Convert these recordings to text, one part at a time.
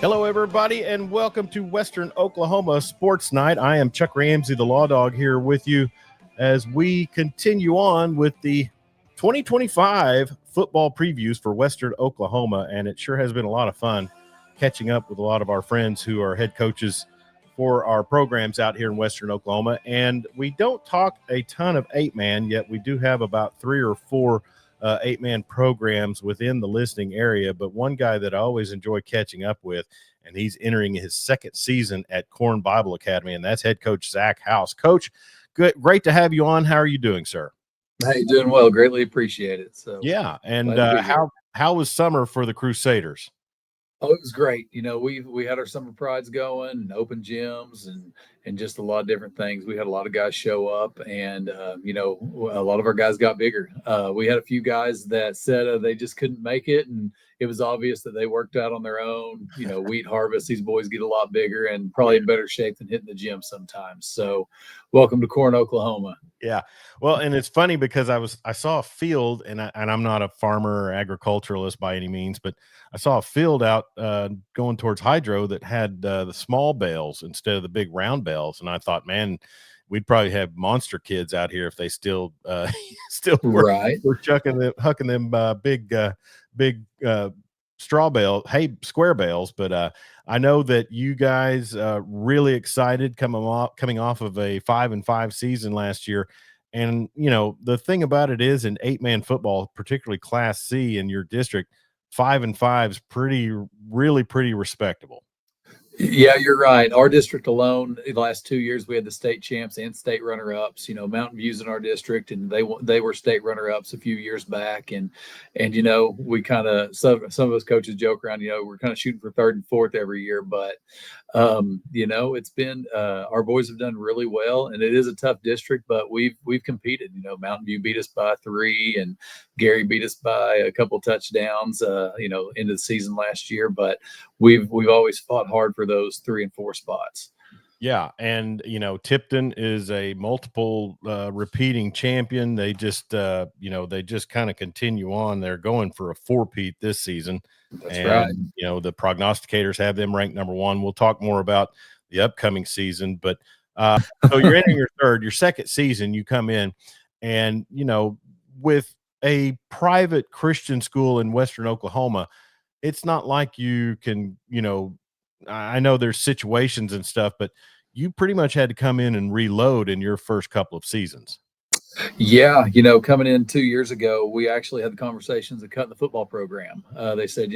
Hello, everybody, and welcome to Western Oklahoma Sports Night. I am Chuck Ramsey, the Lawdog, here with you as we continue on with the 2025 football previews for Western Oklahoma, and it sure has been a lot of fun catching up with a lot of our friends who are head coaches for our programs out here in Western Oklahoma. And we don't talk a ton of eight-man, yet we do have about 3 or 4 eight-man programs within the listening area. But one guy that I always enjoy catching up with, and he's entering his second season at Corn Bible Academy, and that's head coach Zach House. Coach, great to have you on. How are you doing, sir? Hey, doing well. Greatly appreciate it. So yeah, and how was summer for the Crusaders? Oh, it was great. We had our summer prides going, and open gyms, and just a lot of different things. We had a lot of guys show up, and a lot of our guys got bigger. We had a few guys that said they just couldn't make it, and it was obvious that they worked out on their own. Wheat harvest, these boys get a lot bigger and probably in better shape than hitting the gym sometimes. So, welcome to Corn, Oklahoma. Yeah. Well, and it's funny because I saw a field, and I'm not a farmer or agriculturalist by any means, but I saw a field out going towards Hydro that had the small bales instead of the big round bales, and I thought, man, we'd probably have monster kids out here if they still were, right. We're hucking them big square bales. But I know that you guys really excited coming off of a 5-5 season last year. And, the thing about it is in eight-man football, particularly Class C in your district, 5-5 is really pretty respectable. Yeah, you're right. Our district alone, the last 2 years, we had the state champs and state runner-ups. Mountain View's in our district, and they were state runner-ups a few years back. And we kind of some of us coaches joke around. We're kind of shooting for third and fourth every year, but it's been our boys have done really well, and it is a tough district, but we've competed. Mountain View beat us by 3, and Gary beat us by a couple touchdowns. Into the season last year, but we've always fought hard for those 3 and 4 spots. Yeah, and Tipton is a multiple repeating champion. They just kind of continue on. They're going for a 4-peat this season. That's right. The prognosticators have them ranked number 1. We'll talk more about the upcoming season, but so you're in your second season. You come in, and with a private Christian school in Western Oklahoma, it's not like you can, I know there's situations and stuff, but you pretty much had to come in and reload in your first couple of seasons. Yeah, coming in 2 years ago, we actually had the conversations of cutting the football program. They said,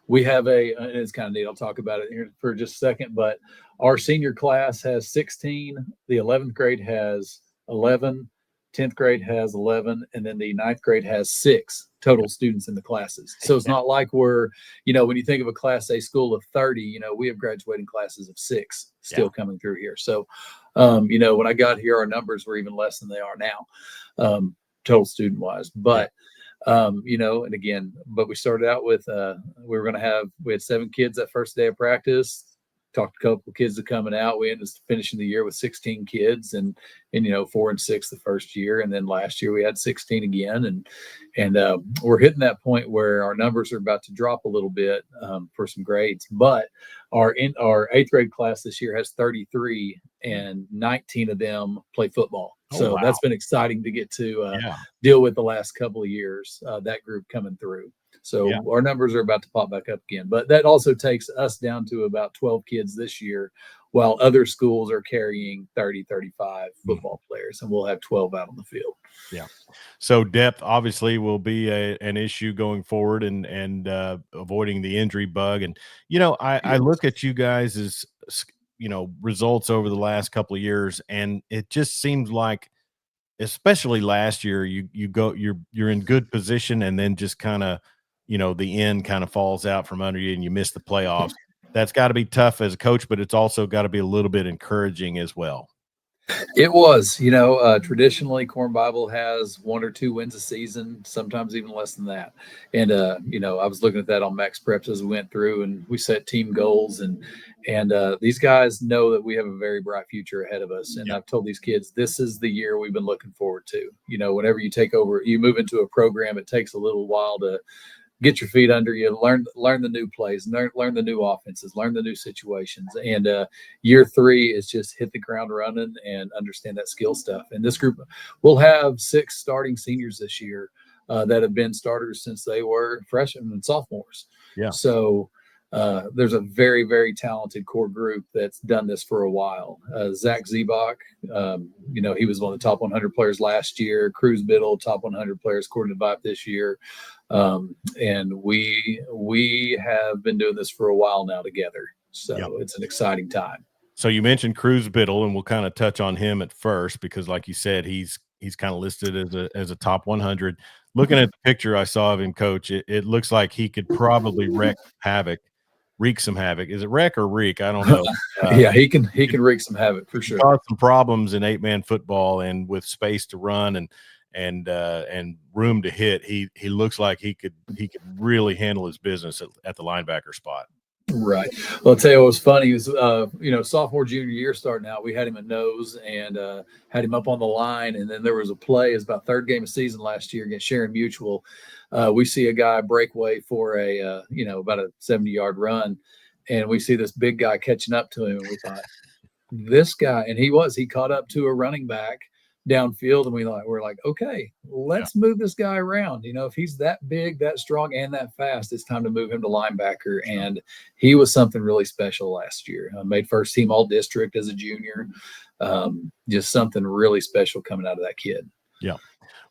we have and it's kind of neat. I'll talk about it here for just a second, but our senior class has 16, the 11th grade has 11, 10th grade has 11, and then the 9th grade has 6 total students in the classes. So it's not like we're, when you think of a Class A school of 30, we have graduating classes of 6 still coming through here. So, when I got here, our numbers were even less than they are now, total student wise. But, and again, but we started out with, we had 7 kids that first day of practice. Talked to a couple of kids that coming out. We ended up finishing the year with 16 kids, and 4 and 6 the first year, and then last year we had 16 again, and we're hitting that point where our numbers are about to drop a little bit for some grades. But our 8th grade class this year has 33, and 19 of them play football. So that's been exciting to get to deal with the last couple of years. That group coming through. So our numbers are about to pop back up again. But that also takes us down to about 12 kids this year, while other schools are carrying 30, 35 football players, and we'll have 12 out on the field. Yeah. So depth obviously will be an issue going forward, and avoiding the injury bug. And, I look at you guys as, results over the last couple of years, and it just seems like, especially last year, you're in good position, and then just kind of, the end kind of falls out from under you and you miss the playoffs. That's got to be tough as a coach, but it's also got to be a little bit encouraging as well. It was, traditionally Corn Bible has 1 or 2 wins a season, sometimes even less than that. And, I was looking at that on Max Preps as we went through, and we set team goals, and these guys know that we have a very bright future ahead of us. And I've told these kids, this is the year we've been looking forward to. Whenever you take over, you move into a program, it takes a little while to get your feet under you, learn the new plays, learn the new offenses, learn the new situations. And year 3 is just hit the ground running and understand that skill stuff. And this group, we'll have 6 starting seniors this year that have been starters since they were freshmen and sophomores. Yeah. So there's a very, very talented core group that's done this for a while. Zach Zebach, he was one of the top 100 players last year. Cruz Biddle, top 100 players according to Vibe this year. And we have been doing this for a while now together. So It's an exciting time. So you mentioned Cruz Biddle, and we'll kind of touch on him at first because, like you said, he's kind of listed as a top 100. Looking at the picture I saw of him, Coach, it looks like he could probably wreak some havoc. Is it wreck or reek? I don't know. Yeah, he can wreak some havoc for sure. Cause some problems in 8-man football, and with space to run and room to hit, he looks like he could really handle his business at the linebacker spot. Right. Well, I'll tell you what was funny is, sophomore, junior year starting out, we had him at nose and had him up on the line. And then there was a play, it's about third game of season last year against Sharon Mutual. We see a guy breakaway for about a 70-yard run. And we see this big guy catching up to him. And we thought, this guy, and he caught up to a running back downfield, and we're like, okay, let's move this guy around. If he's that big, that strong, and that fast, it's time to move him to linebacker. And he was something really special last year. Made first team all district as a junior. Just something really special coming out of that kid. Yeah.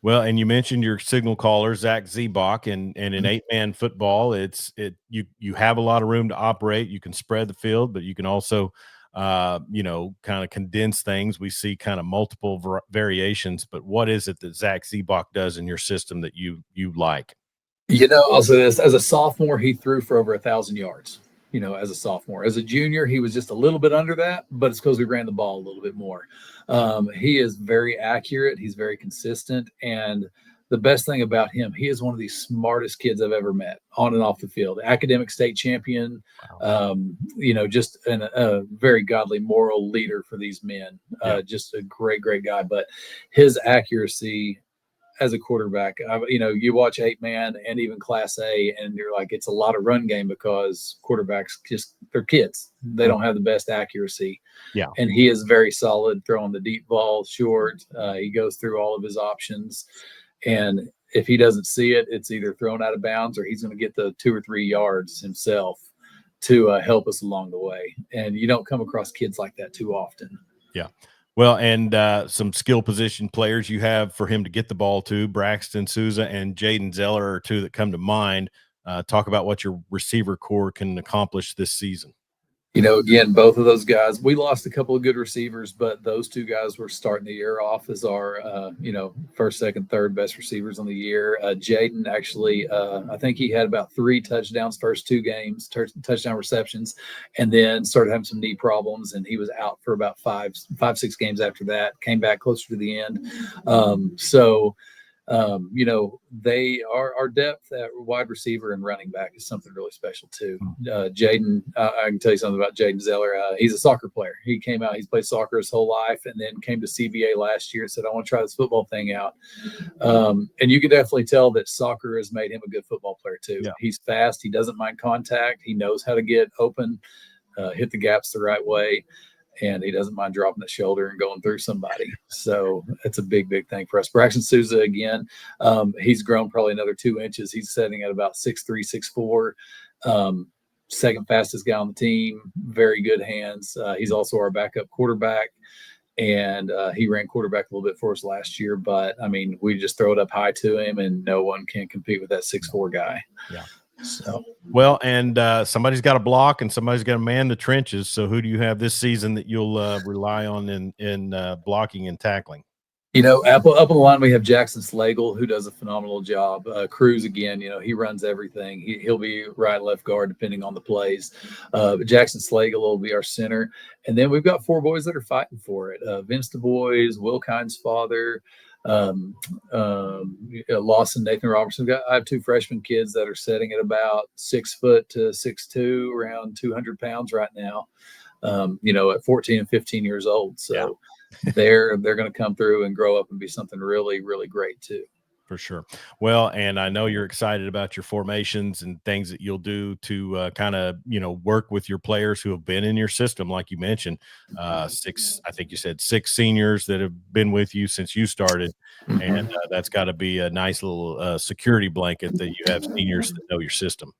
Well, and you mentioned your signal caller, Zach Zebach, and in 8-man football, you have a lot of room to operate. You can spread the field, but you can also kind of condense things. We see kind of multiple variations, but what is it that Zach Zebach does in your system that you like? I'll say this: as a sophomore, he threw for over 1,000 yards. As a sophomore, as a junior, he was just a little bit under that, but it's because we ran the ball a little bit more. He is very accurate. He's very consistent. And the best thing about him, he is one of the smartest kids I've ever met on and off the field. Academic state champion, Wow. Just a very godly moral leader for these men. Just a great, great guy. But his accuracy as a quarterback, you watch 8-man and even Class A, and you're like, it's a lot of run game because quarterbacks they're kids. They don't have the best accuracy. Yeah. And he is very solid throwing the deep ball short. He goes through all of his options. And if he doesn't see it, it's either thrown out of bounds or he's going to get the 2 or 3 yards himself to help us along the way. And you don't come across kids like that too often. Yeah. Well, and some skill position players you have for him to get the ball to, Braxton Souza and Jaden Zeller are two that come to mind. Talk about what your receiver core can accomplish this season. Again, both of those guys, we lost a couple of good receivers, but those two guys were starting the year off as our, first, second, third best receivers on the year. Jaden actually, I think he had about 3 touchdowns first 2 games, touchdown receptions, and then started having some knee problems, and he was out for about 5-6 games after that, came back closer to the end. They are our depth at wide receiver and running back is something really special too. Jaden, I can tell you something about Jaden Zeller. He's a soccer player. He came out, he's played soccer his whole life, and then came to CBA last year and said, I want to try this football thing out. And you can definitely tell that soccer has made him a good football player too. Yeah. He's fast. He doesn't mind contact. He knows how to get open, hit the gaps the right way. And he doesn't mind dropping the shoulder and going through somebody. So it's a big, big thing for us. Braxton Souza, again, he's grown probably another 2 inches. He's sitting at about 6'3", 6'4", second fastest guy on the team, very good hands. He's also our backup quarterback, and he ran quarterback a little bit for us last year. But, we just throw it up high to him, and no one can compete with that 6'4" guy. Yeah. So well, and somebody's got to block and somebody's got to man the trenches. So who do you have this season that you'll rely on in blocking and tackling? Up on the line, we have Jackson Slagle, who does a phenomenal job. Cruz, again, he runs everything. He'll be right, left guard, depending on the plays. But Jackson Slagle will be our center. And then we've got 4 boys that are fighting for it. Vince Du Bois, Will Kine's father, Lawson, Nathan Robertson. I have 2 freshman kids that are sitting at about 6 foot to 6'2", around 200 pounds right now, at 14 and 15 years old. So they're going to come through and grow up and be something really, really great too. For sure. Well, and I know you're excited about your formations and things that you'll do to kind of, work with your players who have been in your system, like you mentioned. I think you said 6 seniors that have been with you since you started. And Mhm. that's got to be a nice little security blanket that you have seniors that know your system.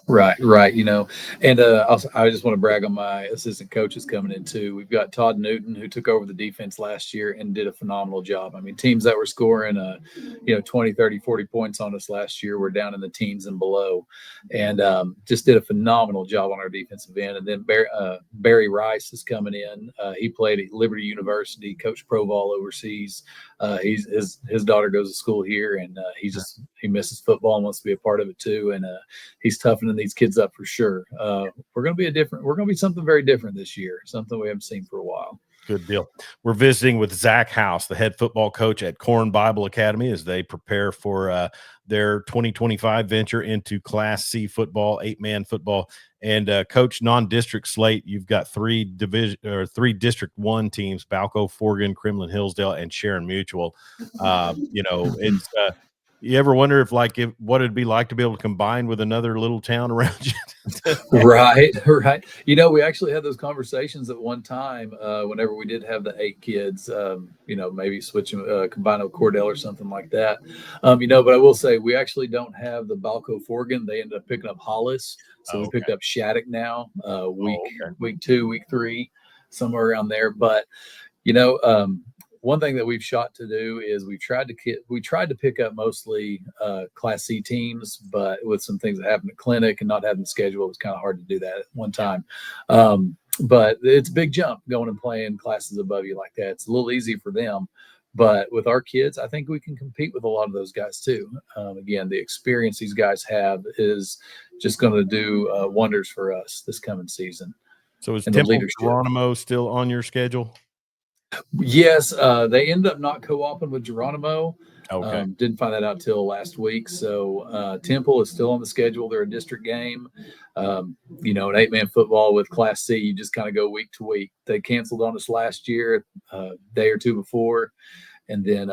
Right, right. And also, I just want to brag on my assistant coaches coming in too. We've got Todd Newton, who took over the defense last year and did a phenomenal job. I mean, teams that were scoring, 20, 30, 40 points on us last year were down in the teens and below, and just did a phenomenal job on our defensive end. And then Barry Rice is coming in. He played at Liberty University, coached pro ball overseas. His daughter goes to school here, and he misses football and wants to be a part of it too. And he's toughening these kids up for sure. We're going to be something very different this year, something we haven't seen for a while. Good deal. We're visiting with Zach House, the head football coach at Corn Bible Academy, as they prepare for their 2025 venture into Class C football, 8-man football. And coach, non-district slate, you've got three District 1 teams: Balco, Forgan, Kremlin, Hillsdale, and Sharon Mutual. It's you ever wonder if what it'd be like to be able to combine with another little town around you? Right, right. We actually had those conversations at one time whenever we did have the 8 kids, maybe switching, combining with Cordell or something like that. But I will say we actually don't have the Balco Forgan. They ended up picking up Hollis. So we picked up Shattuck now, week 2, week 3, somewhere around there. But, one thing that we've shot to do is we tried to pick up mostly Class C teams, but with some things that happened at clinic and not having the schedule, it was kind of hard to do that at one time. But it's a big jump going and playing classes above you like that. It's a little easy for them, but with our kids, I think we can compete with a lot of those guys too. Again, the experience these guys have is just going to do wonders for us this coming season. So is Temple Geronimo still on your schedule? Yes, they ended up not co-oping with Geronimo. Okay. Didn't find that out till last week. So Temple is still on the schedule. They're a district game. An 8-man football with Class C, you just kind of go week to week. They canceled on us last year, a day or two before, and then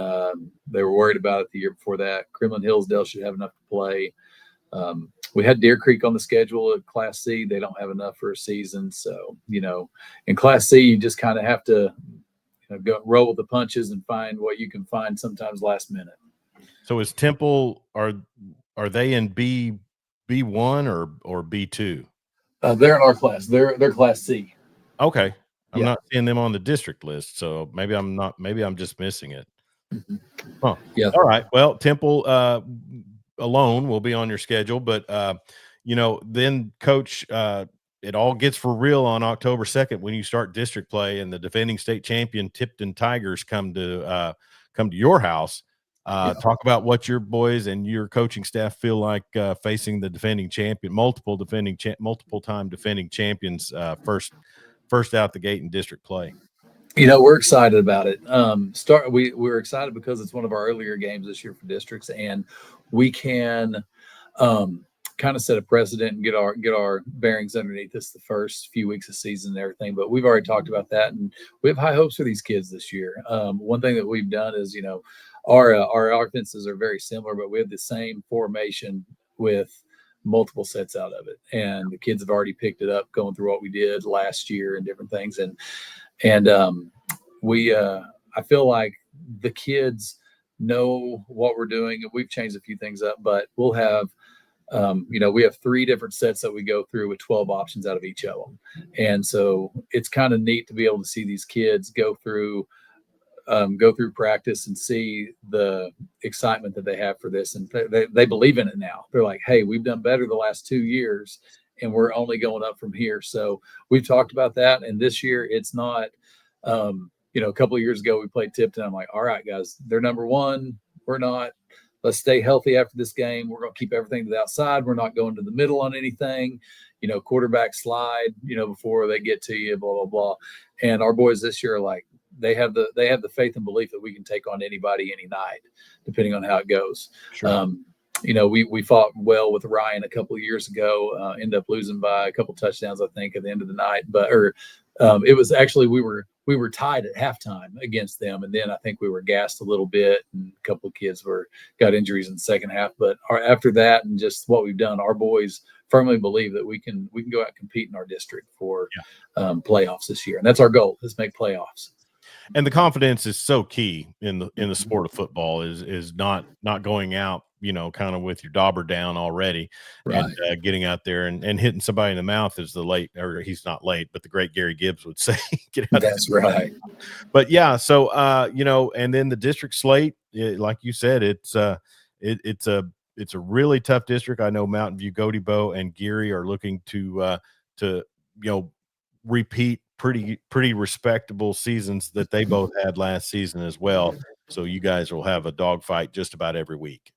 they were worried about it the year before that. Kremlin Hillsdale should have enough to play. We had Deer Creek on the schedule at Class C. They don't have enough for a season. So, in Class C, you just kind of have to go roll with the punches and find what you can find sometimes last minute. So is Temple, are they in B1 or B2? They're in our class. They're Class C. Okay. I'm not seeing them on the district list, so maybe I'm just missing it. Mm-hmm. Huh. Yeah. All right. Well, Temple alone will be on your schedule, but then coach, it all gets for real on October 2nd when you start district play and the defending state champion Tipton Tigers come to your house. Talk about what your boys and your coaching staff feel like facing the defending champion, multiple time defending champions first out the gate in district play. We're excited about it. We're excited because it's one of our earlier games this year for districts, and we can kind of set a precedent and get our bearings underneath us the first few weeks of season and everything. But we've already talked about that, and we have high hopes for these kids this year. One thing that we've done is, our offenses are very similar, but we have the same formation with multiple sets out of it, and the kids have already picked it up going through what we did last year and different things. And I feel like the kids know what we're doing. We've changed a few things up, but we'll have, we have 3 different sets that we go through with 12 options out of each of them. And so it's kind of neat to be able to see these kids go through practice and see the excitement that they have for this. And they believe in it now. They're like, hey, we've done better the last 2 years and we're only going up from here. So we've talked about that. And this year it's not, a couple of years ago we played Tipton. I'm like, all right, guys, they're number 1. We're not. Let's stay healthy after this game. We're going to keep everything to the outside. We're not going to the middle on anything, quarterback slide, before they get to you, blah, blah, blah. And our boys this year are like, they have the faith and belief that we can take on anybody, any night, depending on how it goes. Sure. We fought well with Ryan a couple of years ago, ended up losing by a couple touchdowns, I think, at the end of the night. It was actually, we were we were tied at halftime against them, and then I think we were gassed a little bit, and a couple of kids got injuries in the second half. But after that, and just what we've done, our boys firmly believe that we can go out and compete in our district for playoffs this year, and that's our goal: is make playoffs. And the confidence is so key in the sport of football, is not going out, kind of with your dauber down already, right. And getting out there and hitting somebody in the mouth, as he's not late, but the great Gary Gibbs would say. Get out That's right. But yeah, so and then the district slate, like you said, it's a really tough district. I know Mountain View, Godebo, and Geary are looking to repeat pretty respectable seasons that they both had last season as well. So you guys will have a dogfight just about every week.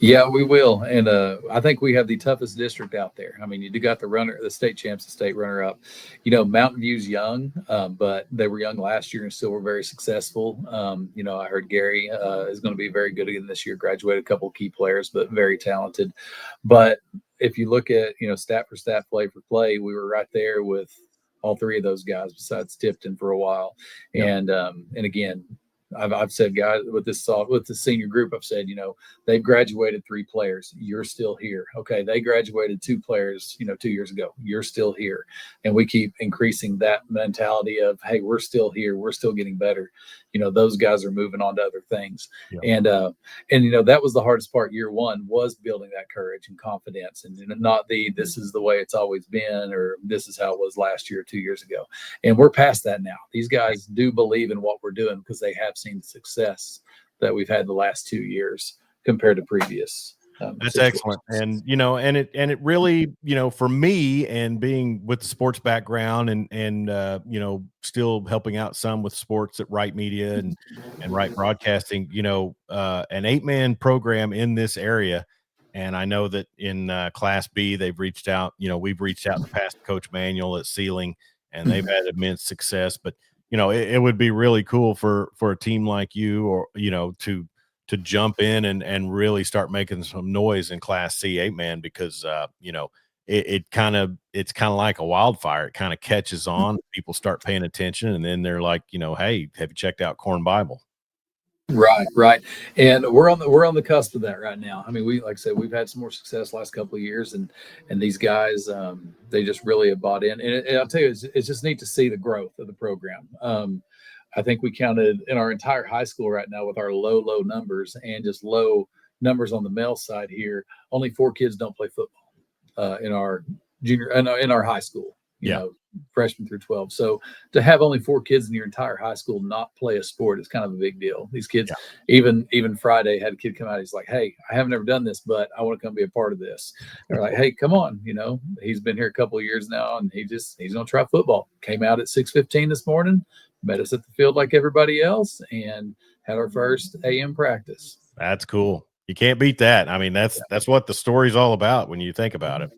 Yeah, we will, and I think we have the toughest district out there. I mean, you do got the state champs, the state runner-up. Mountain View's young, but they were young last year and still were very successful. I heard Gary is going to be very good again this year. Graduated a couple of key players, but very talented. But if you look at stat for stat, play for play, we were right there with all three of those guys besides Tipton for a while. Yep. And again, I've said, guys, with the senior group, I've said, they've graduated 3 players. You're still here. Okay. They graduated 2 players, 2 years ago. You're still here. And we keep increasing that mentality of, hey, we're still here. We're still getting better. Those guys are moving on to other things. Yeah. And that was the hardest part. Year one was building that courage and confidence, and not this is the way it's always been, or this is how it was last year, 2 years ago. And we're past that now. These guys do believe in what we're doing because they have seen the success that we've had the last 2 years compared to previous. That's excellent. And, and it really, for me, and being with the sports background and still helping out some with sports at Wright Media and Wright Broadcasting, an 8-man program in this area. And I know that in Class B, they've reached out, we've reached out in the past to Coach Manuel at Sealing, and they've had immense success. But, it would be really cool for a team like you, or, to jump in and really start making some noise in Class C 8-man, because it's kind of like a wildfire. It kind of catches on, people start paying attention, and then they're like, hey, have you checked out Corn Bible? Right. And we're on the cusp of that right now. I mean, like I said, we've had some more success last couple of years, and these guys, they just really have bought in. And I'll tell you, it's just neat to see the growth of the program. I think we counted in our entire high school right now with our low numbers and just low numbers on the male side here. Only 4 kids don't play football in our junior, in our high school, you know, freshman through 12. So to have only 4 kids in your entire high school not play a sport is kind of a big deal. These kids, even Friday, had a kid come out. He's like, hey, I haven't ever done this, but I want to come be a part of this. They're like, hey, come on. He's been here a couple of years now, and he's going to try football. Came out at 6:15 this morning, met us at the field like everybody else, and had our first AM practice. That's cool. You can't beat that. I mean, that's what the story's all about when you think about it.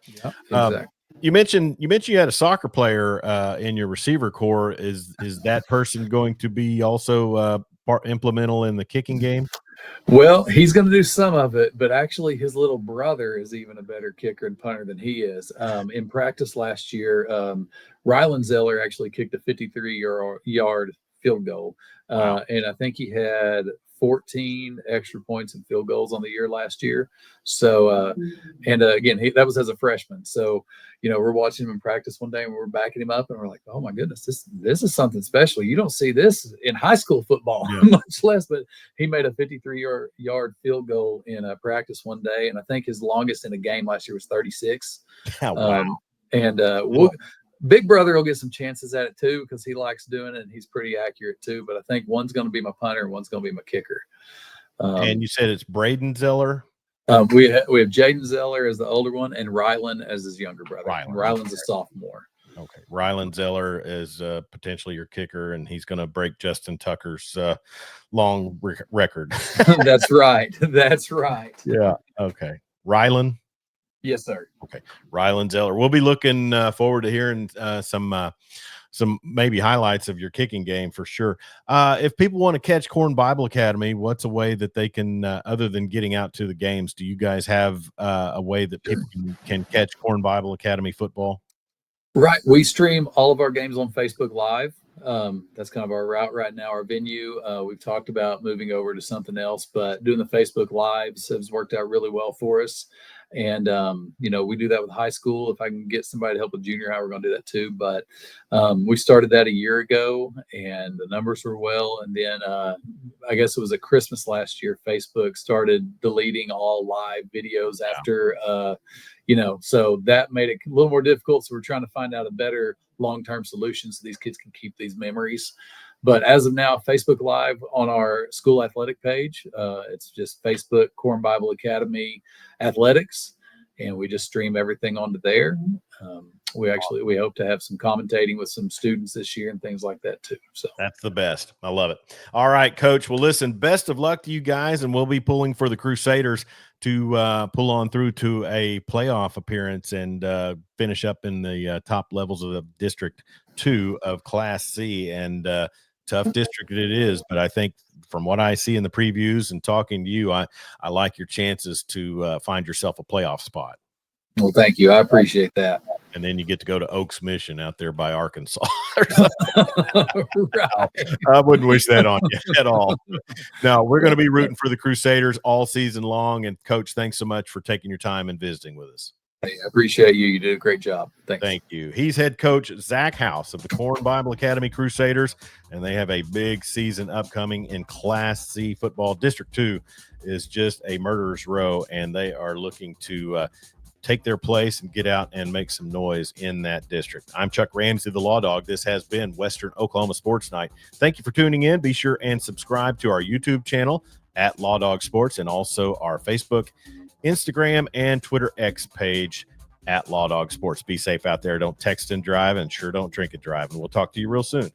Yeah, exactly. You mentioned you had a soccer player in your receiver core. Is that person going to be also implemental in the kicking game? Well, he's going to do some of it, but actually his little brother is even a better kicker and punter than he is. In practice last year, Rylan Zeller actually kicked a 53-yard field goal, and I think he had 14 extra points and field goals on the year last year. So, again, that was as a freshman. So, we're watching him in practice one day, and we're backing him up, and we're like, oh my goodness, this is something special. You don't see this in high school football, much less. But he made a 53-yard field goal in a practice one day, and I think his longest in a game last year was 36. Wow. Big brother will get some chances at it too, because he likes doing it and he's pretty accurate too. But I think one's going to be my punter and one's going to be my kicker. And you said it's Braden Zeller? We have Jaden Zeller as the older one and Rylan as his younger brother. Rylan's a sophomore. Okay. Rylan Zeller is potentially your kicker, and he's going to break Justin Tucker's long record. That's right. That's right. Yeah. Okay. Rylan? Yes, sir. Okay. Rylan Zeller. We'll be looking forward to hearing some maybe highlights of your kicking game for sure. If people want to catch Corn Bible Academy, what's a way that they can, other than getting out to the games, do you guys have a way that people can catch Corn Bible Academy football? Right. We stream all of our games on Facebook Live. That's kind of our route right now. Our venue, we've talked about moving over to something else, but doing the Facebook Lives has worked out really well for us. And, we do that with high school. If I can get somebody to help with junior high, we're going to do that too. But we started that a year ago and the numbers were well. And then I guess it was at Christmas last year, Facebook started deleting all live videos after, so that made it a little more difficult. So we're trying to find out a better long-term solution so these kids can keep these memories. But as of now, Facebook Live on our school athletic page, it's just Facebook Corn Bible Academy Athletics, and we just stream everything onto there. We hope to have some commentating with some students this year and things like that too. So that's the best. I love it. All right, Coach. Well, listen, best of luck to you guys, and we'll be pulling for the Crusaders to pull on through to a playoff appearance and finish up in the top levels of the District 2 of Class C. And tough district it is, but I think from what I see in the previews and talking to you, I like your chances to find yourself a playoff spot. Well, thank you. I appreciate that. And then you get to go to Oaks Mission out there by Arkansas. Right. I wouldn't wish that on you at all. No, we're going to be rooting for the Crusaders all season long. And Coach, thanks so much for taking your time and visiting with us. Hey, I appreciate you. You did a great job. Thanks. Thank you. He's head coach Zach House of the Corn Bible Academy Crusaders, and they have a big season upcoming in Class C football. District 2 is just a murderer's row, and they are looking to take their place and get out and make some noise in that district. I'm Chuck Ramsey, the Lawdog. This has been Western Oklahoma Sports Night. Thank you for tuning in. Be sure and subscribe to our YouTube channel at Lawdog Sports, and also our Facebook, Instagram, and Twitter X page at Lawdog Sports. Be safe out there. Don't text and drive, and sure don't drink and drive. And we'll talk to you real soon.